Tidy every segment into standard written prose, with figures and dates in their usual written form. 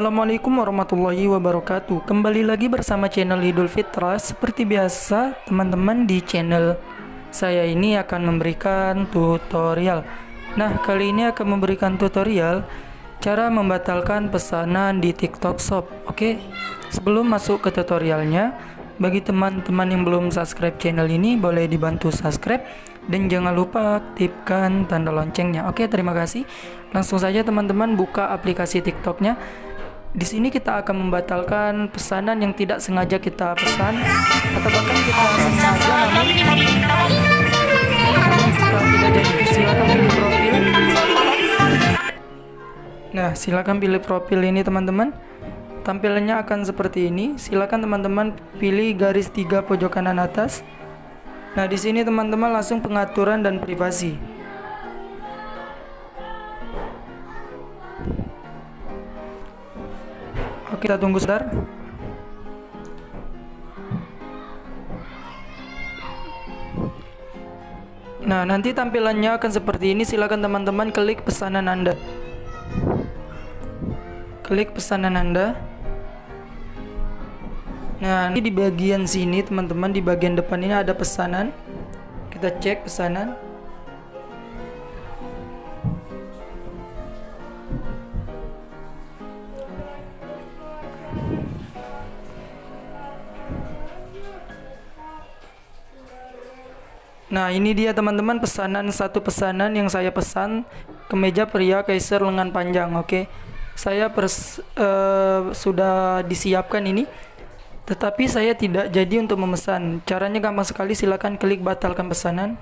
Assalamualaikum warahmatullahi wabarakatuh. Kembali lagi bersama channel Hidul Fitrah. Seperti biasa teman-teman, di channel saya ini akan memberikan tutorial. Nah, kali ini akan memberikan tutorial cara membatalkan pesanan di TikTok Shop. Oke, sebelum masuk ke tutorialnya, bagi teman-teman yang belum subscribe channel ini, boleh dibantu subscribe dan jangan lupa aktifkan tanda loncengnya. Oke, terima kasih. Langsung saja teman-teman buka aplikasi TikToknya. Di sini kita akan membatalkan pesanan yang tidak sengaja kita pesan, atau bahkan kita sengaja namun kita tidak jadi. Silakan pilih profil. Nah, silakan pilih profil ini teman-teman. Tampilannya akan seperti ini. Silakan teman-teman pilih garis 3 pojok kanan atas. Nah, di sini teman-teman langsung pengaturan dan privasi. Oke, kita tunggu sebentar. Nah, nanti tampilannya akan seperti ini. Silakan teman-teman klik pesanan Anda. Klik pesanan Anda. Nah, ini di bagian sini teman-teman, di bagian depan ini ada pesanan. Kita cek pesanan. Nah, ini dia teman-teman satu pesanan yang saya pesan, kemeja pria kaiser lengan panjang. Oke, saya sudah disiapkan ini, tetapi saya tidak jadi untuk memesan. Caranya gampang sekali, silakan klik batalkan pesanan.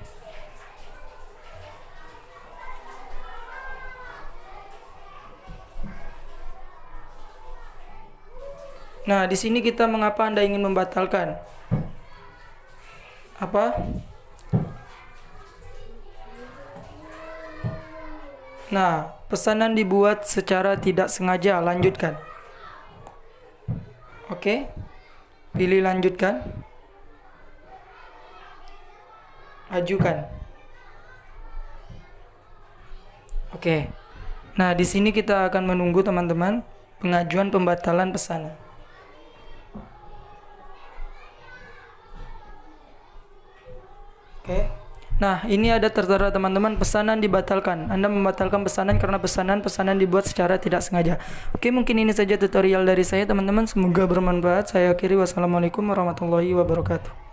Nah, di sini kita mengapa Anda ingin membatalkan? Apa? Nah, pesanan dibuat secara tidak sengaja. Lanjutkan. Oke. Pilih lanjutkan. Ajukan. Oke. Nah, di sini kita akan menunggu teman-teman pengajuan pembatalan pesanan. Oke. Nah, ini ada tertera teman-teman, pesanan dibatalkan. Anda membatalkan pesanan karena pesanan dibuat secara tidak sengaja. Oke, mungkin ini saja tutorial dari saya teman-teman. Semoga bermanfaat. Saya akhiri. Wassalamualaikum warahmatullahi wabarakatuh.